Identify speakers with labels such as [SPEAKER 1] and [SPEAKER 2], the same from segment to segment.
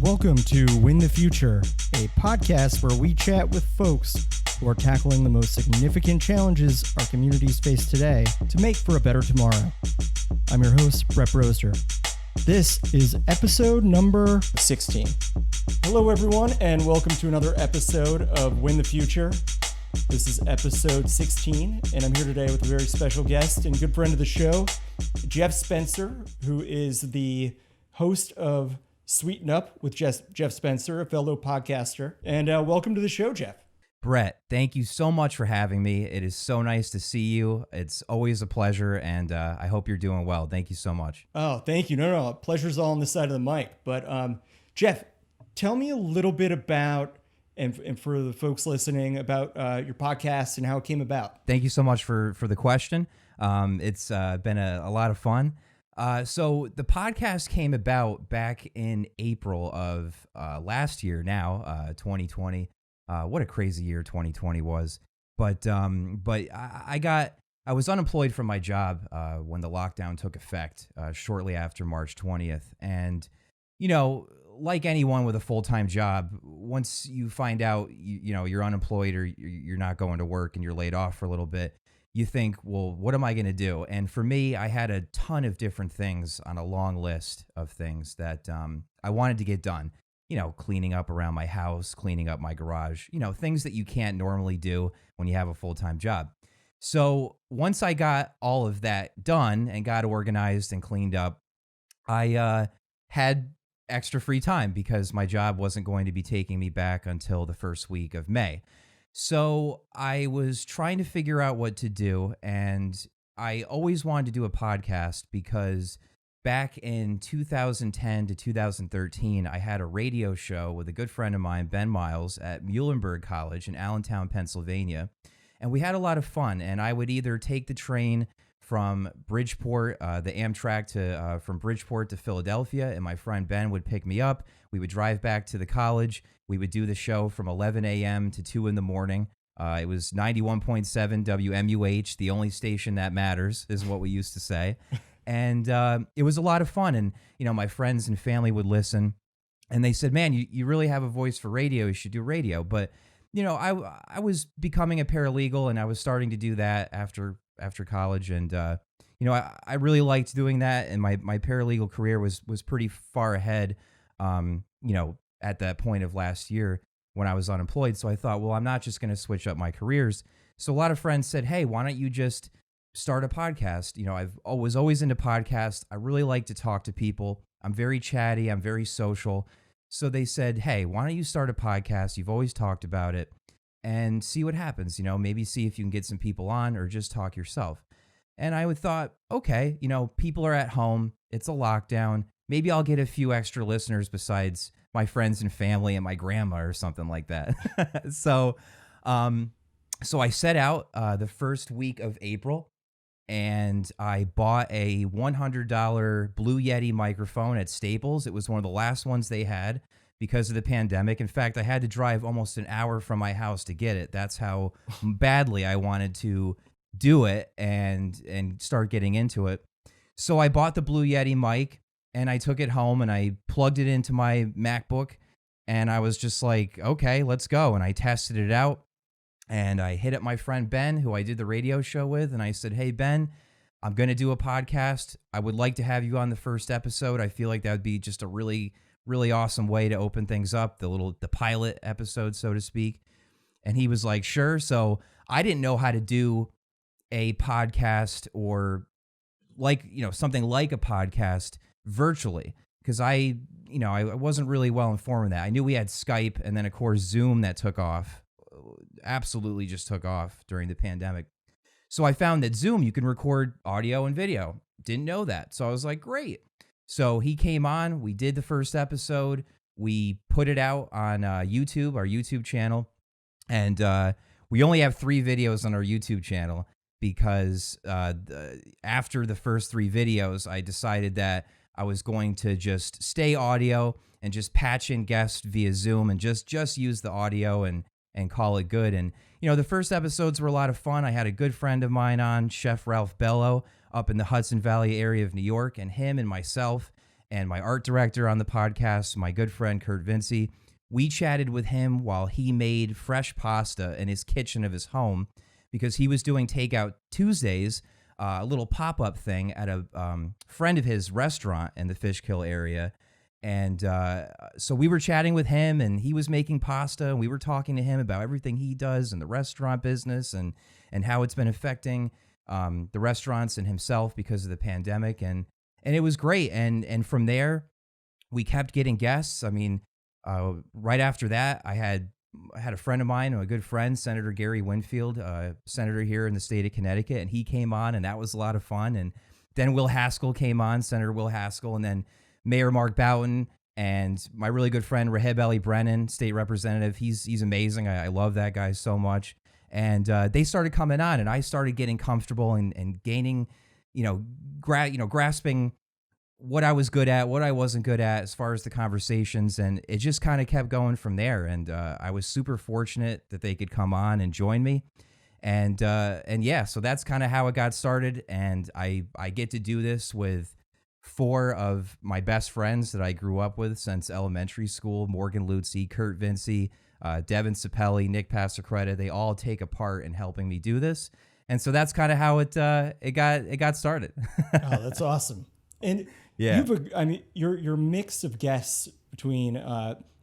[SPEAKER 1] Welcome to Win the Future, a podcast where we chat with folks who are tackling the most significant challenges our communities face today to make for a better tomorrow. I'm your host, Brett Broster. This is episode number 16. Hello, everyone, and welcome to another episode of Win the Future. This is episode 16, and I'm here today with a very special guest and good friend of the show, Jeff Spencer, who is the host of Sweeten Up with Jeff Spencer, a fellow podcaster. And welcome to the show, Jeff.
[SPEAKER 2] Brett, thank you so much for having me. It is so nice to see you. It's always a pleasure, and I hope you're doing well. Thank you so much.
[SPEAKER 1] Oh, thank you. No, pleasure's all on the side of the mic. But Jeff, tell me a little bit about, and for the folks listening, about your podcast and how it came about.
[SPEAKER 2] Thank you so much for the question. It's been a lot of fun. So the podcast came about back in April of last year now, 2020. What a crazy year 2020 was. But I was unemployed from my job when the lockdown took effect shortly after March 20th. And, you know, like anyone with a full-time job, once you find out, you're unemployed or you're not going to work and you're laid off for a little bit, you think, well, what am I going to do? And for me, I had a ton of different things on a long list of things that I wanted to get done. Cleaning up around my house, cleaning up my garage, things that you can't normally do when you have a full-time job. So once I got all of that done and got organized and cleaned up, I had extra free time because my job wasn't going to be taking me back until the first week of May. So I was trying to figure out what to do, and I always wanted to do a podcast because back in 2010 to 2013, I had a radio show with a good friend of mine, Ben Miles, at Muhlenberg College in Allentown, Pennsylvania, and we had a lot of fun, and I would either take the train from Bridgeport, the Amtrak from Bridgeport to Philadelphia, and my friend Ben would pick me up. We would drive back to the college. We would do the show from 11 a.m. to 2 in the morning. It was 91.7 WMUH, the only station that matters, is what we used to say. And it was a lot of fun. And, my friends and family would listen. And they said, man, you really have a voice for radio. You should do radio. But, I was becoming a paralegal, and I was starting to do that after college. And, I really liked doing that. And my paralegal career was pretty far ahead, at that point of last year when I was unemployed. So I thought, well, I'm not just going to switch up my careers. So a lot of friends said, hey, why don't you just start a podcast? I was always into podcasts. I really like to talk to people. I'm very chatty. I'm very social. So they said, hey, why don't you start a podcast? You've always talked about it, and see what happens. Maybe see if you can get some people on or just talk yourself. And I would thought, okay, people are at home. It's a lockdown. Maybe I'll get a few extra listeners besides my friends and family and my grandma or something like that. So I set out the first week of April, and I bought a $100 Blue Yeti microphone at Staples. It was one of the last ones they had because of the pandemic. In fact, I had to drive almost an hour from my house to get it. That's how badly I wanted to do it and start getting into it. So I bought the Blue Yeti mic, and I took it home and I plugged it into my MacBook, and I was just like, okay, let's go. And I tested it out, and I hit up my friend Ben, who I did the radio show with. And I said, hey, Ben, I'm going to do a podcast. I would like to have you on the first episode. I feel like that would be just a really, really awesome way to open things up, the pilot episode, so to speak. And he was like, sure. So I didn't know how to do a podcast or something like a podcast virtually, because I wasn't really well informed in that. I knew we had Skype, and then of course Zoom that took off, absolutely just took off during the pandemic. So I found that Zoom, you can record audio and video. Didn't know that. So I was like, great. So he came on, we did the first episode, we put it out on YouTube, our YouTube channel, and we only have 3 videos on our YouTube channel because after the first 3 videos, I decided that I was going to just stay audio and just patch in guests via Zoom and just use the audio and call it good. And, the first episodes were a lot of fun. I had a good friend of mine on, Chef Ralph Bello, up in the Hudson Valley area of New York, and him and myself and my art director on the podcast, my good friend Kurt Vinci. We chatted with him while he made fresh pasta in his kitchen of his home because he was doing Takeout Tuesdays, a little pop-up thing at a friend of his restaurant in the Fishkill area. And so we were chatting with him, and he was making pasta, and we were talking to him about everything he does in the restaurant business and how it's been affecting the restaurants and himself because of the pandemic. And it was great. And from there, we kept getting guests. I mean, right after that, I had a friend of mine, a good friend, Senator Gary Winfield, senator here in the state of Connecticut, and he came on, and that was a lot of fun. And then Will Haskell came on, Senator Will Haskell, and then Mayor Mark Boughton, and my really good friend Rahib Ali Brennan, state representative. He's amazing. I love that guy so much. And they started coming on, and I started getting comfortable and gaining, grasping what I was good at, what I wasn't good at as far as the conversations. And it just kind of kept going from there. And I was super fortunate that they could come on and join me. And yeah, so that's kind of how it got started. And I get to do this with 4 of my best friends that I grew up with since elementary school: Morgan Lutzi, Kurt Vinci, Devin Sapelli, Nick Pasacreta. They all take a part in helping me do this. And so that's kind of how it got started.
[SPEAKER 1] Oh, that's awesome. And
[SPEAKER 2] yeah,
[SPEAKER 1] your mix of guests between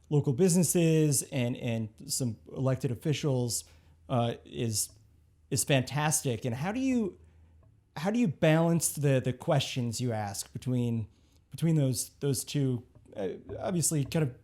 [SPEAKER 1] local businesses and some elected officials is fantastic. And how do you balance the questions you ask between those two? Obviously, kind of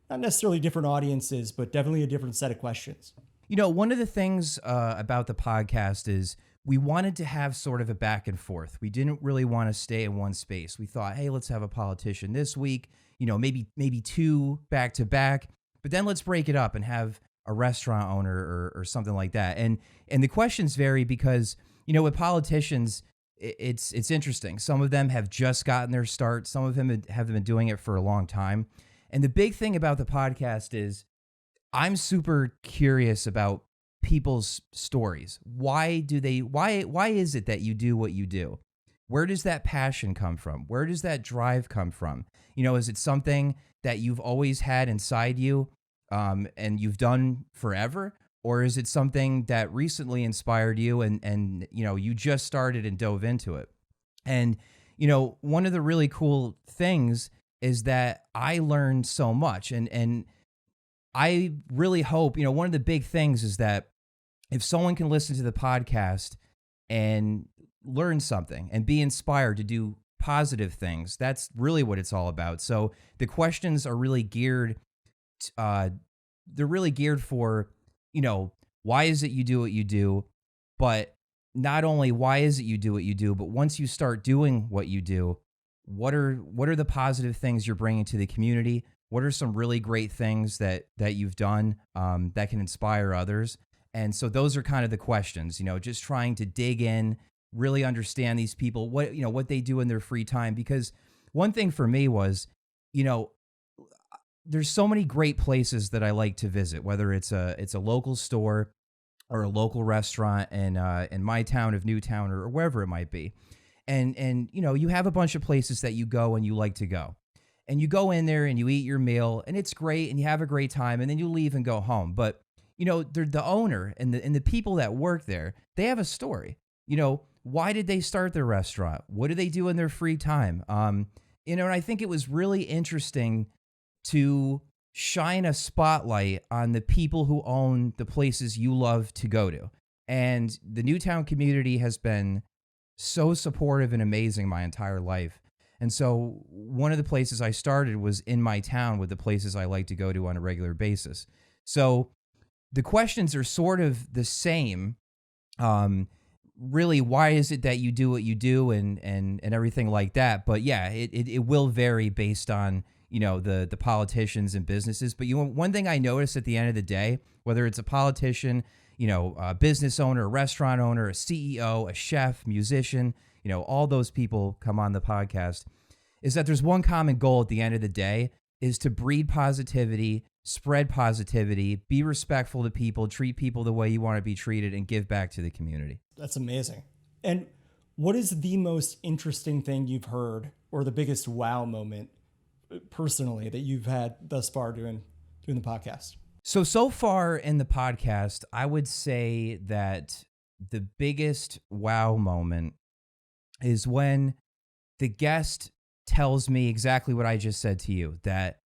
[SPEAKER 1] not necessarily different audiences, but definitely a different set of questions.
[SPEAKER 2] One of the things about the podcast is we wanted to have sort of a back and forth. We didn't really want to stay in one space. We thought, hey, let's have a politician this week, maybe 2 back to back, but then let's break it up and have a restaurant owner or something like that. And the questions vary because, with politicians, it's interesting. Some of them have just gotten their start. Some of them have been doing it for a long time. And the big thing about the podcast is I'm super curious about people's stories. Why is it that you do what you do? Where does that passion come from? Where does that drive come from? Is it something that you've always had inside you and you've done forever? Or is it something that recently inspired you and you just started and dove into it? And, one of the really cool things is that I learned so much. And I really hope, one of the big things is that if someone can listen to the podcast and learn something and be inspired to do positive things, that's really what it's all about. So the questions are really geared, for, why is it you do what you do? But not only why is it you do what you do, but once you start doing what you do, what are the positive things you're bringing to the community? What are some really great things that you've done that can inspire others? And so those are kind of the questions, just trying to dig in, really understand these people, what they do in their free time. Because one thing for me was, there's so many great places that I like to visit, whether it's a local store or a local restaurant in my town of Newtown or wherever it might be. And you have a bunch of places that you go and you like to go. And you go in there and you eat your meal and it's great and you have a great time and then you leave and go home. But the owner and the people that work there, they have a story. Why did they start their restaurant? What do they do in their free time? And I think it was really interesting to shine a spotlight on the people who own the places you love to go to. And the Newtown community has been so supportive and amazing my entire life. And so one of the places I started was in my town with the places I like to go to on a regular basis. So the questions are sort of the same. Really, why is it that you do what you do and everything like that? But yeah, it will vary based on, the politicians and businesses. But one thing I noticed at the end of the day, whether it's a politician, a business owner, a restaurant owner, a CEO, a chef, musician, all those people come on the podcast, is that there's one common goal at the end of the day is to breed positivity, spread positivity, be respectful to people, treat people the way you want to be treated, and give back to the community.
[SPEAKER 1] That's amazing. And What is the most interesting thing you've heard or the biggest wow moment personally that you've had thus far doing the podcast?
[SPEAKER 2] So far in the podcast, I would say that the biggest wow moment is when the guest tells me exactly what I just said to you, that,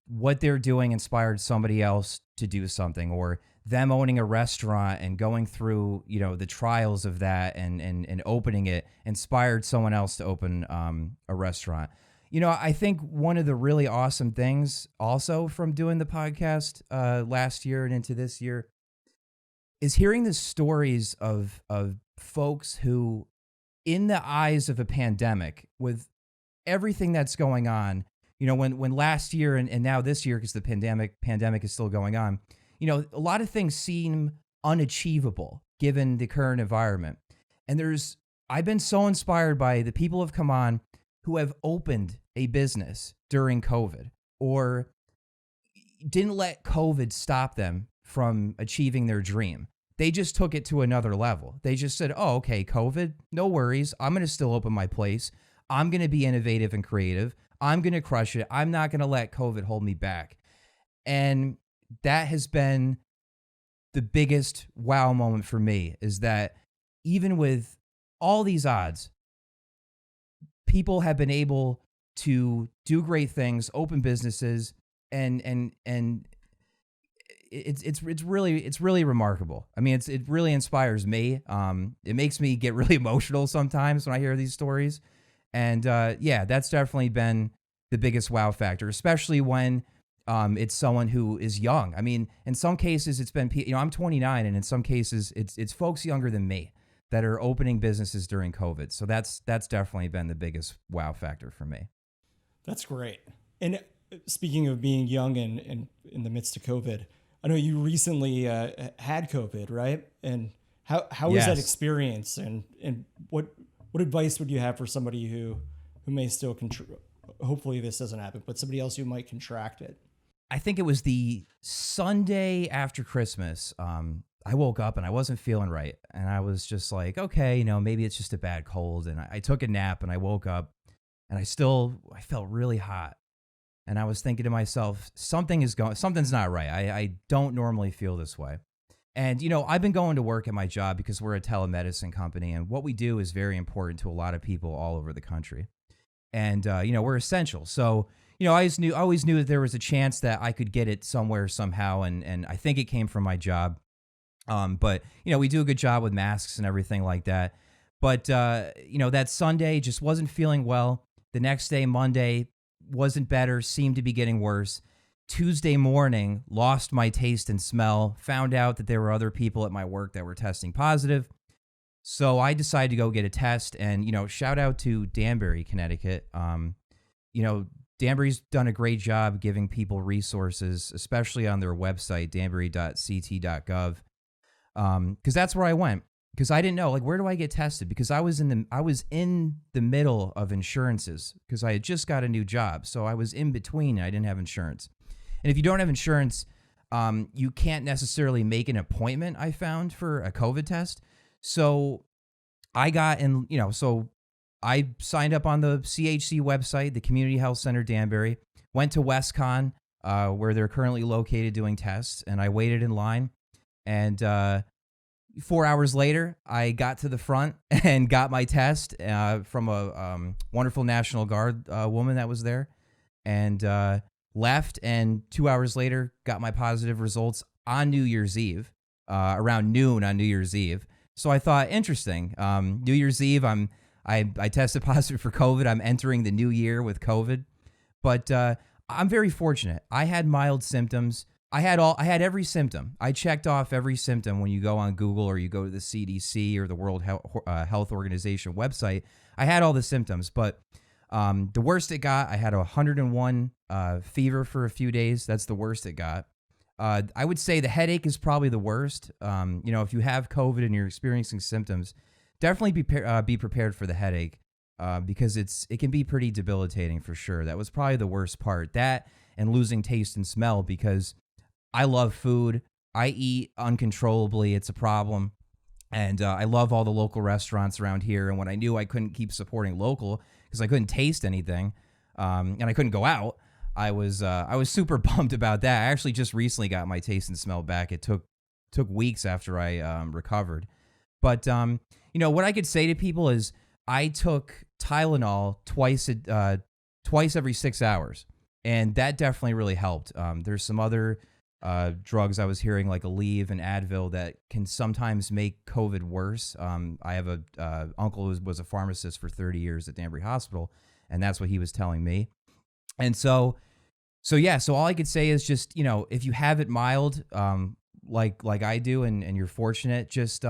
[SPEAKER 2] what they're doing inspired somebody else to do something, or them owning a restaurant and going through, the trials of that and opening it inspired someone else to open a restaurant. I think one of the really awesome things also from doing the podcast last year and into this year is hearing the stories of folks who, in the eyes of a pandemic, with everything that's going on, when last year and now this year, because the pandemic is still going on, a lot of things seem unachievable given the current environment. And I've been so inspired by the people who have come on who have opened a business during COVID, or didn't let COVID stop them from achieving their dream. They just took it to another level. They just said, oh, okay, COVID, no worries. I'm going to still open my place. I'm going to be innovative and creative. I'm going to crush it. I'm not going to let COVID hold me back. And that has been the biggest wow moment for me, is that even with all these odds, people have been able to do great things, open businesses, and it's really remarkable. I mean, it really inspires me. It makes me get really emotional sometimes when I hear these stories, and yeah, that's definitely been the biggest wow factor, especially when it's someone who is young. I mean, in some cases, it's been I'm 29, and in some cases, it's folks younger than me that are opening businesses during COVID. So that's definitely been the biggest wow factor for me.
[SPEAKER 1] That's great. And speaking of being young and in the midst of COVID, I know you recently had COVID, right? And how was that
[SPEAKER 2] Yes.
[SPEAKER 1] experience? And what advice would you have for somebody who may still hopefully this doesn't happen, but somebody else who might contract it?
[SPEAKER 2] I think it was the Sunday after Christmas. I woke up and I wasn't feeling right. And I was just like, okay, maybe it's just a bad cold. And I took a nap and I woke up and I felt really hot. And I was thinking to myself, something's not right. I don't normally feel this way. And, I've been going to work at my job because we're a telemedicine company. And what we do is very important to a lot of people all over the country. And, we're essential. So, I always knew that there was a chance that I could get it somewhere, somehow. And I think it came from my job. But, we do a good job with masks and everything like that. But, that Sunday just wasn't feeling well. The next day, Monday, wasn't better, seemed to be getting worse. Tuesday morning, lost my taste and smell, found out that there were other people at my work that were testing positive. So I decided to go get a test, and, shout out to Danbury, Connecticut. Danbury's done a great job giving people resources, especially on their website, danbury.ct.gov. Because that's where I went. Because I didn't know, where do I get tested? Because I was in the middle of insurances, because I had just got a new job. So I was in between and I didn't have insurance. And if you don't have insurance, you can't necessarily make an appointment, I found, for a COVID test. So I got in, so I signed up on the CHC website, the Community Health Center Danbury, went to WestCon, where they're currently located doing tests, and I waited in line. And 4 hours later, I got to the front and got my test from a wonderful National Guard woman that was there, and left. And 2 hours later, got my positive results on New Year's Eve, around noon on New Year's Eve. So I thought, interesting. New Year's Eve, I tested positive for COVID. I'm entering the new year with COVID, but I'm very fortunate. I had mild symptoms. I had every symptom. I checked off every symptom when you go on Google or you go to the CDC or the World Health Organization website. I had all the symptoms, but the worst it got, I had a 101 fever for a few days. That's the worst it got. I would say the headache is probably the worst. If you have COVID and you're experiencing symptoms, definitely be prepared for the headache, because it can be pretty debilitating for sure. That was probably the worst part. That and losing taste and smell, because I love food. I eat uncontrollably. It's a problem. And I love all the local restaurants around here. And when I knew I couldn't keep supporting local because I couldn't taste anything, and I couldn't go out, I was super bummed about that. I actually just recently got my taste and smell back. It took weeks after I recovered. But what I could say to people is I took Tylenol twice every 6 hours, and that definitely really helped. There's some other drugs I was hearing, like Aleve and Advil, that can sometimes make COVID worse. I have a uncle who was a pharmacist for 30 years at Danbury Hospital, and that's what he was telling me. And so all I could say is just, if you have it mild, like I do, and you're fortunate, just,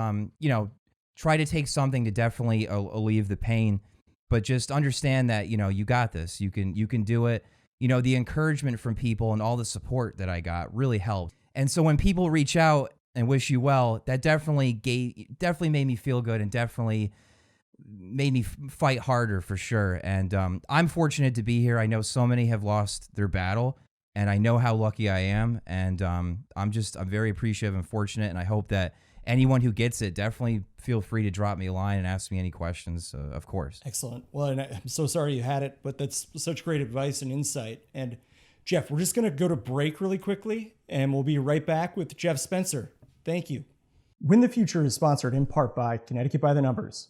[SPEAKER 2] try to take something to definitely alleviate the pain, but just understand that, you got this, you can do it. The encouragement from people and all the support that I got really helped. And so when people reach out and wish you well, that definitely made me feel good, and definitely made me fight harder for sure. And I'm fortunate to be here. I know so many have lost their battle, and I know how lucky I am. And I'm very appreciative and fortunate. And I hope that anyone who gets it, definitely feel free to drop me a line and ask me any questions, of course.
[SPEAKER 1] Excellent. Well, and I'm so sorry you had it, but that's such great advice and insight. And Jeff, we're just going to go to break really quickly, and we'll be right back with Jeff Spencer. Thank you. Win the Future is sponsored in part by Connecticut by the Numbers.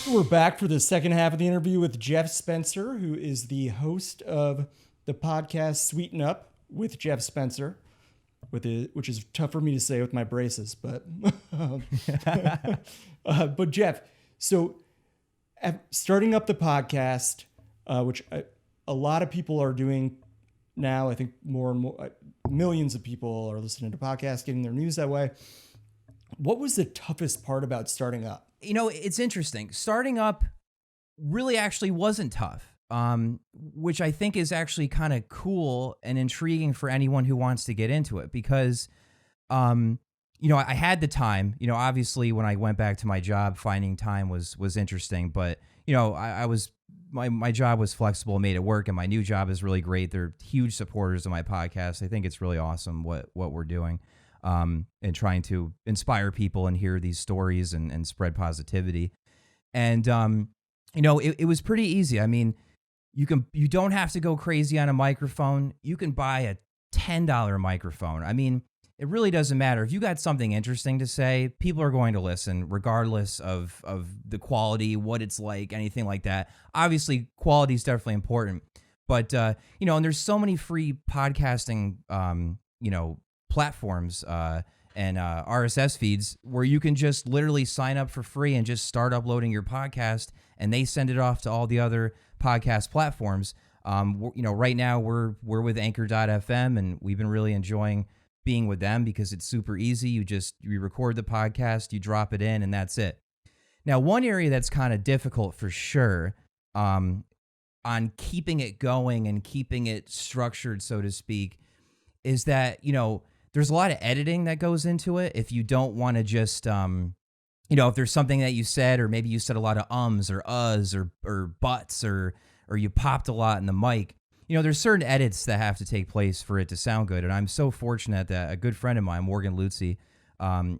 [SPEAKER 1] We're back for the second half of the interview with Jeff Spencer, who is the host of the podcast Sweeten Up with Jeff Spencer, which is tough for me to say with my braces, but but Jeff, so starting up the podcast, which a lot of people are doing now. I think more and more, millions of people are listening to podcasts, getting their news that way. What was the toughest part about starting up?
[SPEAKER 2] It's interesting. Starting up really actually wasn't tough, which I think is actually kind of cool and intriguing for anyone who wants to get into it, because, I had the time. Obviously when I went back to my job, finding time was interesting, but, my job was flexible, made it work, and my new job is really great. They're huge supporters of my podcast. I think it's really awesome what we're doing. And trying to inspire people and hear these stories and spread positivity. And, it was pretty easy. I mean, you don't have to go crazy on a microphone. You can buy a $10 microphone. I mean, it really doesn't matter. If you got something interesting to say, people are going to listen regardless of the quality, what it's like, anything like that. Obviously, quality is definitely important, but, and there's so many free podcasting, platforms and RSS feeds where you can just literally sign up for free and just start uploading your podcast, and they send it off to all the other podcast platforms. Right now we're with Anchor.fm, and we've been really enjoying being with them because it's super easy. You record the podcast, you drop it in, and that's it. Now, one area that's kind of difficult for sure, on keeping it going and keeping it structured, so to speak, is that, there's a lot of editing that goes into it. If you don't want to just, if there's something that you said, or maybe you said a lot of ums or uhs or buts, or you popped a lot in the mic, there's certain edits that have to take place for it to sound good. And I'm so fortunate that a good friend of mine, Morgan Lutzi,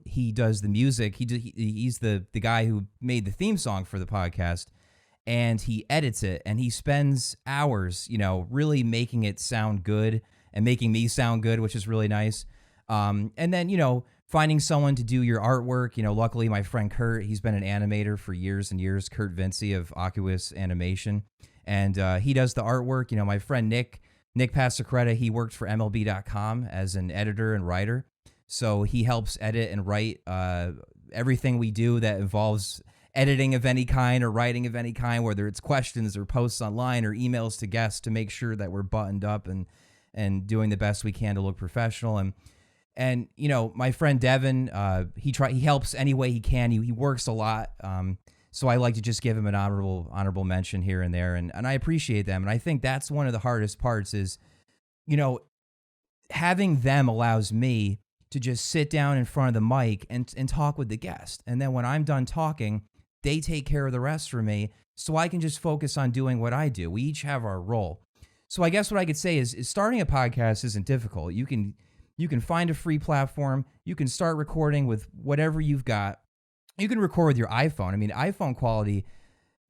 [SPEAKER 2] he does the music. He's the guy who made the theme song for the podcast, and he edits it, and he spends hours, really making it sound good and making me sound good, which is really nice. And then, finding someone to do your artwork. Luckily my friend Kurt, he's been an animator for years and years, Kurt Vinci of Oculus Animation. And he does the artwork. My friend Nick Pasacreta, he worked for MLB.com as an editor and writer. So he helps edit and write everything we do that involves editing of any kind or writing of any kind, whether it's questions or posts online or emails to guests, to make sure that we're buttoned up and doing the best we can to look professional. And my friend Devin, he helps any way he can. He works a lot. So I like to just give them an honorable mention here and there. And I appreciate them. And I think that's one of the hardest parts is, you know, having them allows me to just sit down in front of the mic and talk with the guest. And then when I'm done talking, they take care of the rest for me so I can just focus on doing what I do. We each have our role. So I guess what I could say is starting a podcast isn't difficult. You can find a free platform. You can start recording with whatever you've got. You can record with your iPhone. I mean, iPhone quality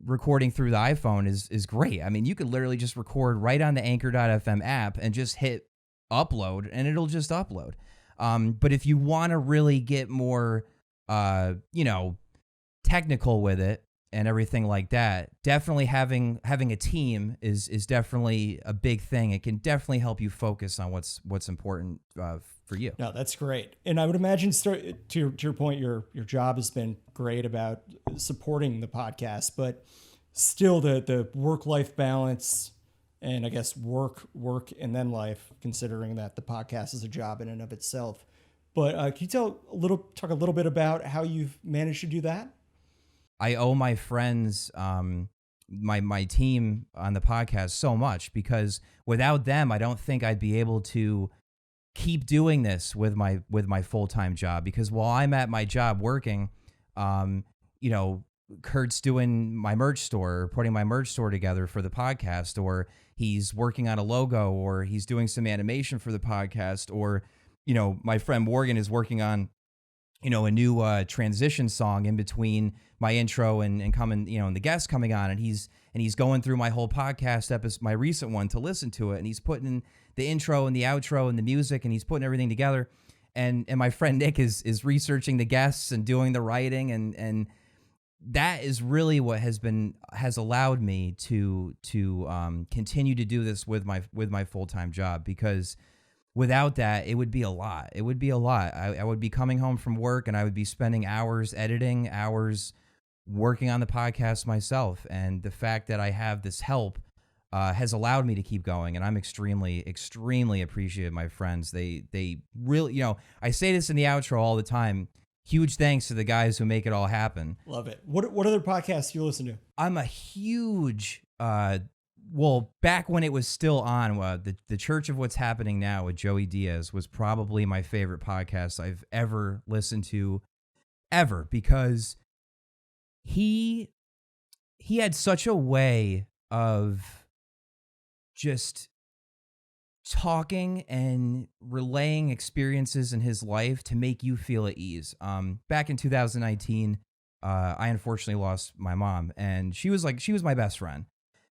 [SPEAKER 2] recording through the iPhone is great. I mean, you could literally just record right on the Anchor.fm app and just hit upload and it'll just upload. But if you want to really get more, technical with it and everything like that, definitely having a team is definitely a big thing. It can definitely help you focus on what's important for you.
[SPEAKER 1] No, that's great. And I would imagine, to your point, your job has been great about supporting the podcast, but still the work-life balance and I guess work and then life, considering that the podcast is a job in and of itself. But can you talk a little bit about how you've managed to do that?
[SPEAKER 2] I owe my friends, my team on the podcast so much, because without them, I don't think I'd be able to keep doing this with my full-time job. Because while I'm at my job working, Kurt's doing my merch store, putting my merch store together for the podcast, or he's working on a logo, or he's doing some animation for the podcast, or, my friend Morgan is working on, a new transition song in between my intro and coming, and the guests coming on, and he's going through my whole podcast episode, my recent one, to listen to it, and he's putting in the intro and the outro and the music, and he's putting everything together, and my friend Nick is researching the guests and doing the writing, and that is really what has allowed me to continue to do this with my full-time job, because without that, it would be a lot. It would be a lot. I would be coming home from work and I would be spending hours editing, hours working on the podcast myself. And the fact that I have this help has allowed me to keep going. And I'm extremely, extremely appreciative of my friends. They really, I say this in the outro all the time. Huge thanks to the guys who make it all happen.
[SPEAKER 1] Love it. What other podcasts do you listen to?
[SPEAKER 2] I'm a huge, back when it was still on, the Church of What's Happening Now with Joey Diaz was probably my favorite podcast I've ever listened to, ever, because he had such a way of just talking and relaying experiences in his life to make you feel at ease. Back in 2019, I unfortunately lost my mom, and she was my best friend,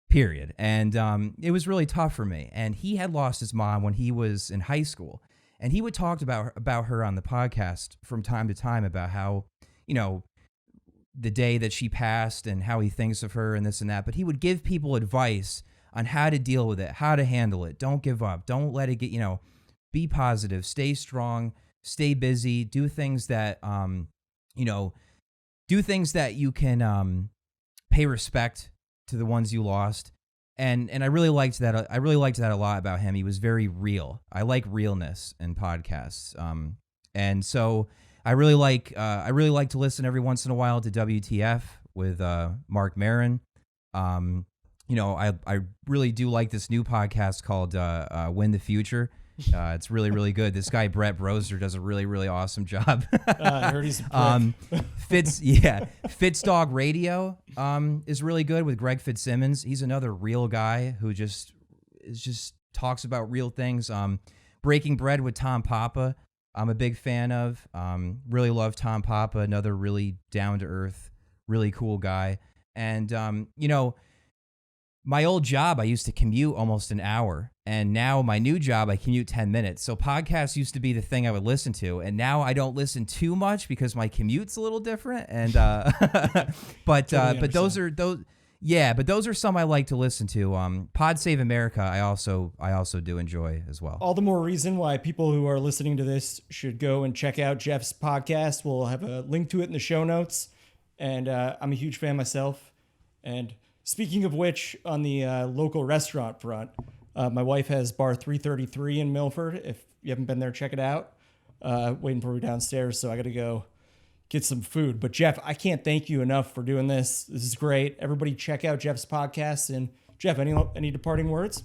[SPEAKER 2] period. And it was really tough for me. And he had lost his mom when he was in high school, and he would talk about her on the podcast from time to time, about how, the day that she passed and how he thinks of her and this and that. But he would give people advice on how to deal with it, how to handle it. Don't give up. Don't let it get, be positive, stay strong, stay busy, do things that, do things that you can pay respect to the ones you lost. And I really liked that. I really liked that a lot about him. He was very real. I like realness in podcasts. And so I really like to listen every once in a while to WTF with Mark Maron. I really do like this new podcast called Win the Future. It's really, really good. This guy, Brett Broser, does a really, really awesome job.
[SPEAKER 1] I heard he's a prick.
[SPEAKER 2] Fitzdog Radio is really good with Greg Fitzsimmons. He's another real guy who just talks about real things. Breaking Bread with Tom Papa, I'm a big fan of. Really love Tom Papa, another really down-to-earth, really cool guy. And, my old job, I used to commute almost an hour, and now my new job, I commute 10 minutes. So podcasts used to be the thing I would listen to, and now I don't listen too much because my commute's a little different. And but those are some I like to listen to. Pod Save America, I also do enjoy as well.
[SPEAKER 1] All the more reason why people who are listening to this should go and check out Jeff's podcast. We'll have a link to it in the show notes, and I'm a huge fan myself. And speaking of which, on the local restaurant front, my wife has Bar 333 in Milford. If you haven't been there, check it out. Waiting for me downstairs, so I got to go get some food. But Jeff, I can't thank you enough for doing this. This is great. Everybody check out Jeff's podcast. And Jeff, any departing words?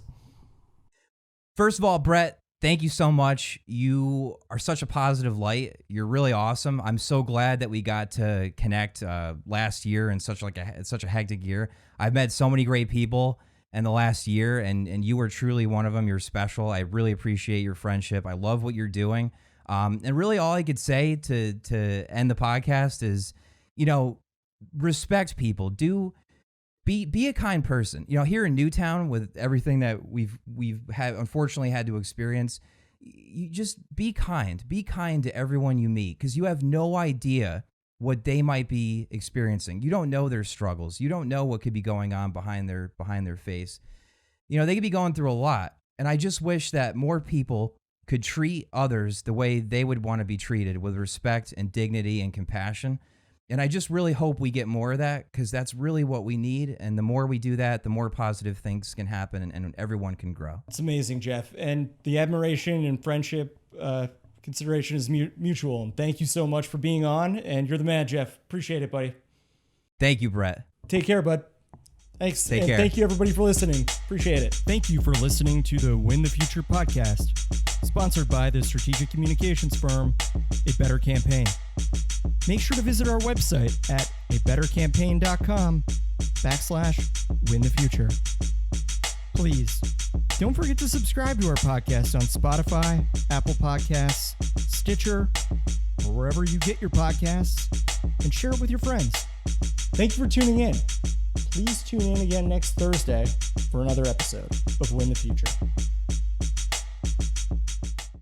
[SPEAKER 2] First of all, Brett, thank you so much. You are such a positive light. You're really awesome. I'm so glad that we got to connect last year in such a hectic year. I've met so many great people in the last year, and you were truly one of them. You're special. I really appreciate your friendship. I love what you're doing. And really all I could say to end the podcast is, respect people. Be a kind person. Here in Newtown, with everything that we've unfortunately had to experience, you just be kind. Be kind to everyone you meet, because you have no idea what they might be experiencing. You don't know their struggles. You don't know what could be going on behind their face. They could be going through a lot. And I just wish that more people could treat others the way they would want to be treated, with respect and dignity and compassion. And I just really hope we get more of that, because that's really what we need. And the more we do that, the more positive things can happen and everyone can grow.
[SPEAKER 1] It's amazing, Jeff. And the admiration and friendship consideration is mutual. And thank you so much for being on. And you're the man, Jeff. Appreciate it, buddy.
[SPEAKER 2] Thank you, Brett.
[SPEAKER 1] Take care, bud. Thanks.
[SPEAKER 2] Take care.
[SPEAKER 1] Thank you, everybody, for listening. Appreciate it. Thank you for listening to the Win the Future podcast, sponsored by the strategic communications firm, A Better Campaign. Make sure to visit our website at abettercampaign.com/win the future. Please don't forget to subscribe to our podcast on Spotify, Apple Podcasts, Stitcher, or wherever you get your podcasts, and share it with your friends. Thank you for tuning in. Please tune in again next Thursday for another episode of Win the Future.